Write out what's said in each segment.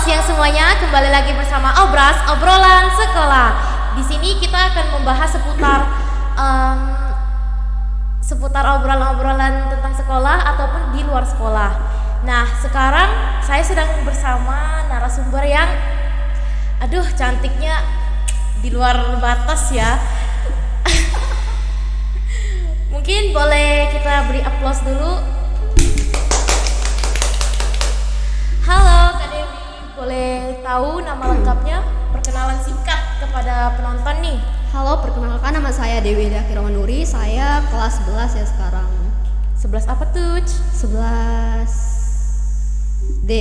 siang semuanya, kembali lagi bersama Obras, obrolan sekolah. Di sini kita akan membahas seputar obrolan-obrolan tentang sekolah ataupun di luar sekolah. Nah, sekarang saya sedang bersama narasumber yang cantiknya di luar batas ya. Mungkin boleh kita beri aplaus dulu. Halo Kak Dewi, boleh tahu nama lengkapnya? Perkenalan singkat kepada penonton nih. Halo, perkenalkan nama saya Dewi Dakiromanuri. Saya kelas 11 ya sekarang. 11 apa tuh? 11D.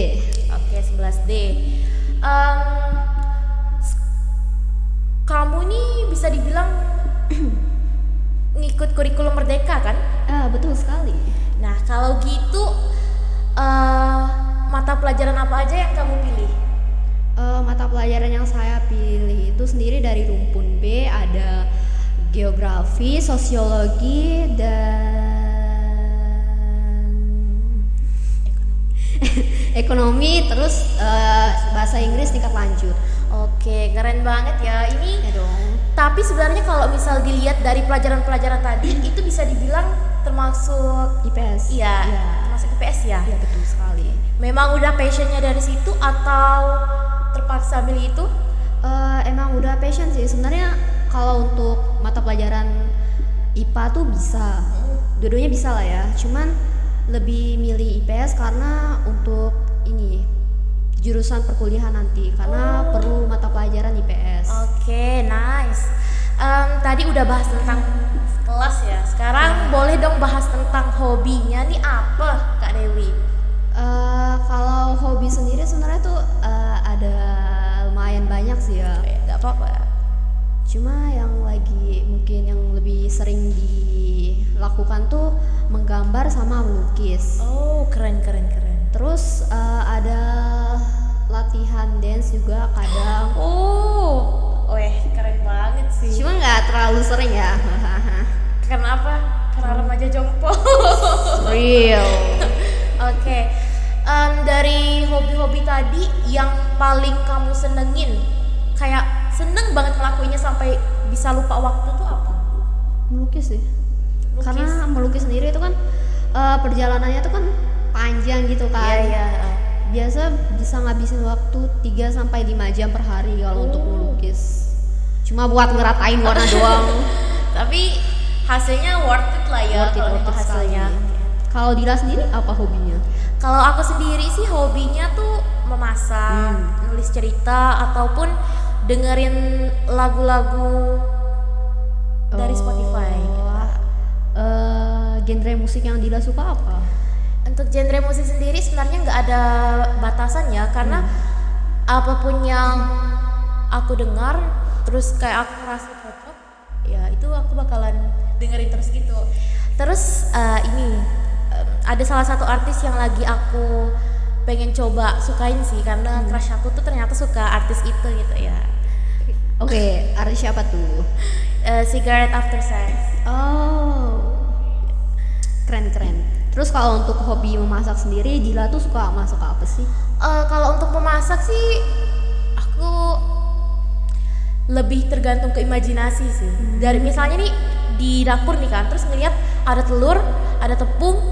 Oke, 11D. Kamu nih bisa dibilang ngikut kurikulum Merdeka kan? Betul sekali. Nah, kalau gitu mata pelajaran apa aja yang kamu pilih? Mata pelajaran yang saya pilih itu sendiri dari rumpun B, ada geografi, sosiologi, dan ekonomi, terus bahasa Inggris tingkat lanjut. Oke, keren banget ya ini. Ya dong. Tapi sebenarnya kalau misal dilihat dari pelajaran-pelajaran tadi itu bisa dibilang termasuk IPS. Iya, Iya. termasuk IPS ya. Iya, betul sekali. Memang udah passionnya dari situ atau terpaksa milih itu? Emang udah passion sih sebenarnya. Kalau untuk mata pelajaran IPA tuh bisa, dua-duanya bisa lah ya. Cuman lebih milih IPS karena untuk ini jurusan perkuliahan nanti, karena perlu mata pelajaran IPS. Oke, nice. Tadi udah bahas tentang kelas ya. Sekarang boleh dong bahas tentang hobinya nih apa Kak Dewi? Kalau hobi sendiri sebenarnya tuh ada lumayan banyak sih ya. Gak apa-apa. Cuma yang lagi mungkin yang lebih sering dilakukan tuh menggambar sama melukis. Oh, keren. Terus ada latihan dance juga kadang. Keren banget sih. Cuma nggak terlalu sering ya. Kenapa? Karena remaja jompo. Real. Oke. Dari hobi-hobi tadi yang paling kamu senengin, kayak seneng banget ngelakuinnya sampai bisa lupa waktu tuh apa? Melukis sih. Karena melukis sendiri itu kan perjalanannya tuh kan panjang gitu kan. Iya. Biasa bisa ngabisin waktu 3 sampai 5 jam per hari kalau untuk melukis. Cuma buat ngeratain warna doang. Tapi hasilnya worth it lah ya. Kalau untuk hasilnya. Kalau Dila sendiri apa hobinya? Kalau aku sendiri sih hobinya tuh memasak, nulis cerita ataupun dengerin lagu-lagu dari Spotify. Genre musik yang Dila suka apa? Untuk genre musik sendiri sebenarnya nggak ada batasan ya, karena apapun yang aku dengar terus kayak aku ngerasa cocok, ya itu aku bakalan dengerin terus gitu. Terus ada salah satu artis yang lagi aku pengen coba sukain sih, karena crush aku tuh ternyata suka artis itu gitu ya. Oke, artis siapa tuh? Cigarette After Sex. Oh, keren. Terus kalau untuk hobi memasak sendiri, Dila tuh suka masak apa sih? Kalau untuk memasak sih aku lebih tergantung ke imajinasi sih. Dari misalnya nih di dapur nih kan, terus ngeliat ada telur, ada tepung,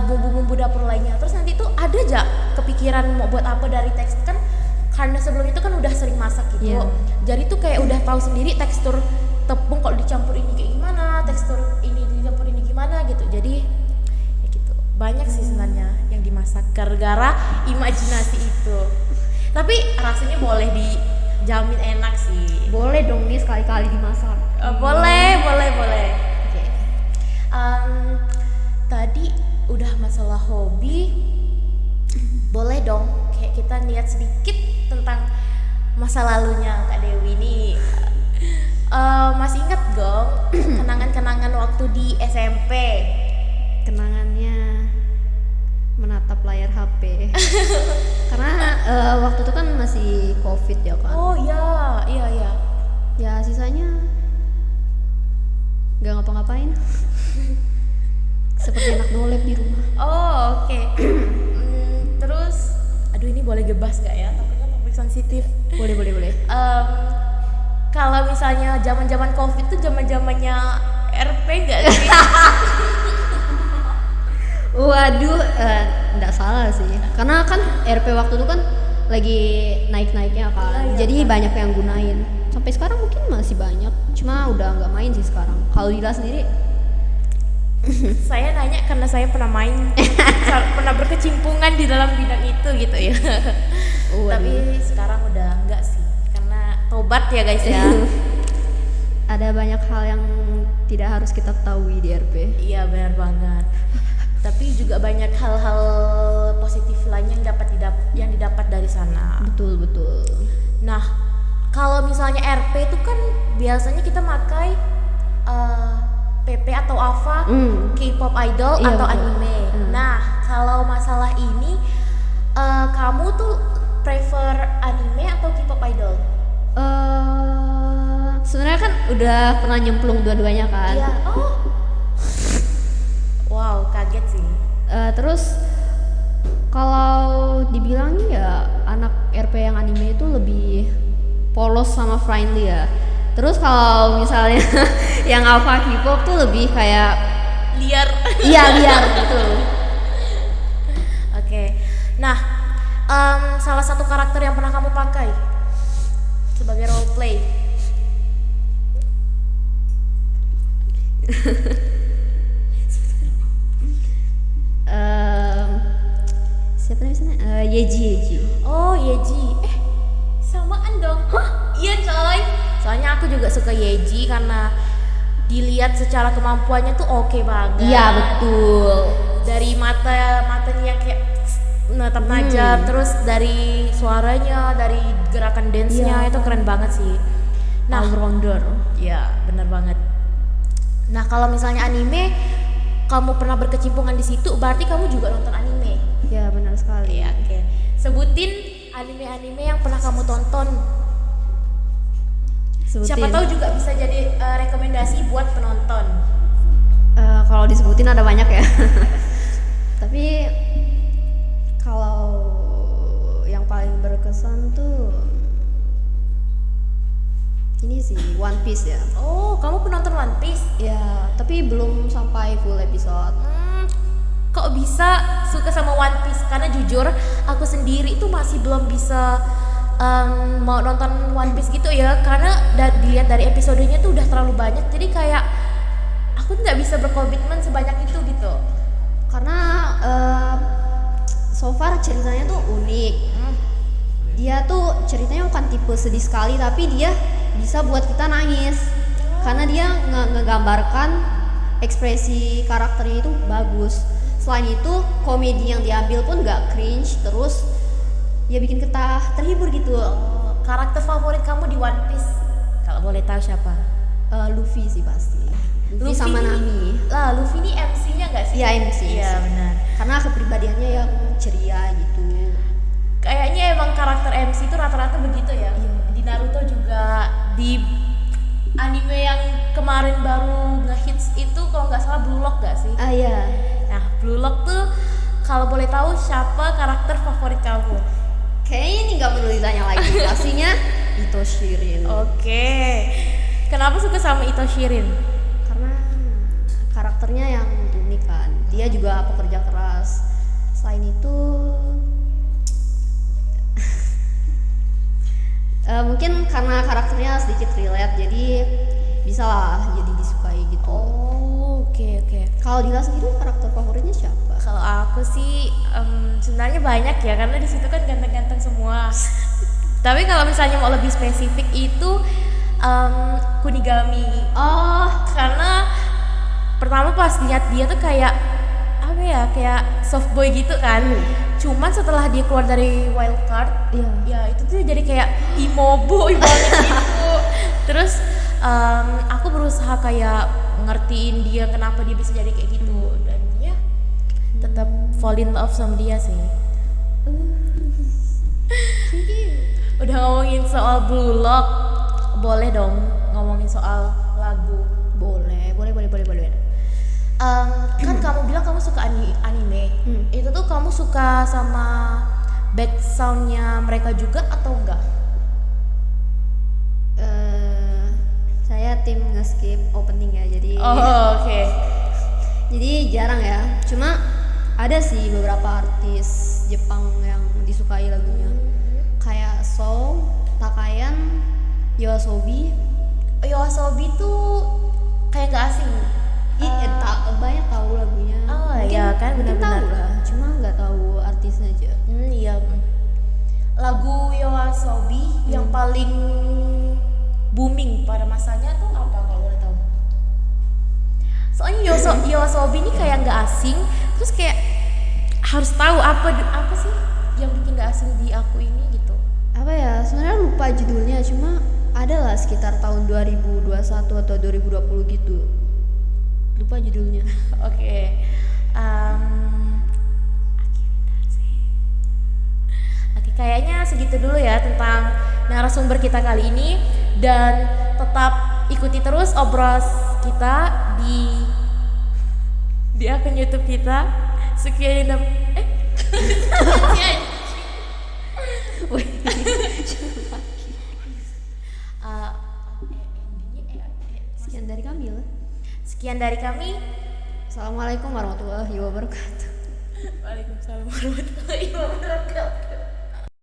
bumbu-bumbu dapur lainnya, terus nanti tuh ada aja kepikiran mau buat apa dari teks kan, karena sebelum itu kan udah sering masak gitu. Jadi tuh kayak udah tahu sendiri tekstur tepung kalau dicampur ini kayak gimana, tekstur ini dicampur ini gimana gitu. Jadi ya gitu, banyak sih sebenarnya yang dimasak gara-gara imajinasi itu. Tapi rasanya boleh dijamin enak sih. Boleh dong nih sekali-kali dimasak. Boleh. Oke. Tadi udah masalah hobi, boleh dong kayak kita lihat sedikit tentang masa lalunya Kak Dewi nih. Masih ingat dong kenangan-kenangan waktu di SMP? Kenangannya menatap layar HP. Karena waktu itu kan masih COVID ya kan. Oh iya. Ya sisanya nggak ngapa-ngapain. Seperti anak nolep di rumah. Oh oke. Terus, aduh ini ini boleh gebas nggak ya? Takutnya topik sensitif. Boleh. Kalau misalnya zaman COVID tuh zaman-zamannya RP nggak sih? Waduh, nggak salah sih. Karena kan RP waktu itu kan lagi naik-naiknya kan. Iya, Jadi banyak yang gunain. Sampai sekarang mungkin masih banyak. Cuma udah nggak main sih sekarang. Kalau Dila sendiri? Saya nanya karena saya pernah main, pernah berkecimpungan di dalam bidang itu gitu ya. Tapi sekarang udah enggak sih, karena tobat ya guys ya. Ada banyak hal yang tidak harus kita ketahui di RP. Iya benar banget. Tapi juga banyak hal-hal positif lainnya yang didapat dari sana. Betul. Nah, kalau misalnya RP itu kan biasanya kita pakai PP atau AVA, K-pop idol Iya, atau betul. anime. Nah, kalau masalah ini kamu tuh prefer anime atau K-pop idol? Sebenarnya kan udah pernah nyemplung dua-duanya kan. Iya. Oh. Wow, kaget sih. Terus kalau dibilang ya anak RP yang anime itu lebih polos sama friendly ya. Terus kalau misalnya yang alpha K-pop tuh lebih kayak Liar. iya liar gitu. Oke. Nah, salah satu karakter yang pernah kamu pakai sebagai role play. Siapa namanya sana? Yeji. Oh, Yeji. Samaan dong. Hah? Iya coy. Soalnya aku juga suka Yeji karena dilihat secara kemampuannya tuh oke banget. Iya betul. Dari matanya yang kayak natap najam, terus dari suaranya, dari gerakan dance-nya itu keren banget sih. Nah, All-rounder. ya bener banget. Nah, kalau misalnya anime, kamu pernah berkecimpungan di situ, berarti kamu juga nonton anime. Ya benar sekali. Iya, oke. Sebutin anime-anime yang pernah kamu tonton. Siapa tahu juga bisa jadi rekomendasi buat penonton. Kalau disebutin ada banyak ya. Tapi kalau yang paling berkesan tuh ini sih One Piece ya. Oh, kamu penonton One Piece? Ya, tapi belum sampai full episode. Kok bisa suka sama One Piece? Karena jujur, aku sendiri tuh masih belum bisa mau nonton One Piece gitu ya. Karena dilihat dari episodenya tuh udah terlalu banyak. Jadi kayak aku nggak bisa berkomitmen sebanyak itu gitu. Karena so far ceritanya tuh unik. Dia tuh ceritanya bukan tipe sedih sekali, tapi dia bisa buat kita nangis. Karena dia ngegambarkan ekspresi karakternya itu bagus. Selain itu komedi yang diambil pun gak cringe, terus ya bikin kita terhibur gitu. Karakter favorit kamu di One Piece? Kalau boleh tahu siapa? Luffy sih pasti. Luffy sama Nami. Lah, Luffy ini MC-nya nggak sih? Iya MC. Iya benar. Karena kepribadiannya yang ceria gitu. Kayaknya emang karakter MC itu rata-rata begitu ya. Iya. Di Naruto juga, di anime yang kemarin baru ngehits itu kalau nggak salah Blue Lock nggak sih? Iya. Nah, Blue Lock tuh kalau boleh tahu siapa karakter favorit kamu? Kayaknya ini nggak perlu ditanya lagi. Pastinya Ito Shirin. Oke. Kenapa suka sama Ito Shirin? Karena karakternya yang unik kan. Dia juga pekerja keras. Selain itu mungkin karena karakternya sedikit relate, jadi bisa lah jadi disukai gitu. Oh, oke. Kalau Dila sendiri karakter favoritnya siapa? Kalau aku sih sebenarnya banyak ya, karena di situ kan ganteng-ganteng semua. Tapi kalau misalnya mau lebih spesifik itu Kunigami. Oh, Karena pertama pas lihat dia tuh kayak apa ya, kayak soft boy gitu kan. Cuman setelah dia keluar dari wild card, iya. ya itu tuh jadi kayak emo boy banget gitu. Terus aku berusaha kayak ngertiin dia kenapa dia bisa jadi kayak gitu, dan ya tetap fall in love sama dia sih. Udah ngomongin soal Blue Lock, boleh dong ngomongin soal lagu. Boleh. Kan kamu bilang kamu suka anime. Itu tuh kamu suka sama back soundnya mereka juga atau enggak? Saya tim nge-skip opening ya, jadi Oke. jadi jarang ya. Cuma ada sih beberapa artis Jepang yang disukai lagunya. Kayak So, Takayan, Yoasobi. Yoasobi tuh kayak gak asing. Banyak tahu lagunya. Oh iya kan, mungkin benar-benar. tahu lah, cuma nggak tahu artisnya aja. Iya. Lagu Yoasobi yang paling booming pada masanya tuh apa kalau boleh tahu? Soalnya Yoasobi ini kayak nggak asing, terus kayak harus tahu apa sih yang bikin nggak asing di aku ini gitu. Apa ya, sebenarnya lupa judulnya, cuma ada lah sekitar tahun 2021 atau 2020 gitu. Lupa judulnya. Oke. Oke, kayaknya segitu dulu ya tentang narasumber kita kali ini, dan tetap ikuti terus obrolan kita di akun YouTube kita. Sekian dan Sekian dari kami lah. Sekian dari kami. Assalamualaikum warahmatullahi wabarakatuh. Waalaikumsalam warahmatullahi wabarakatuh.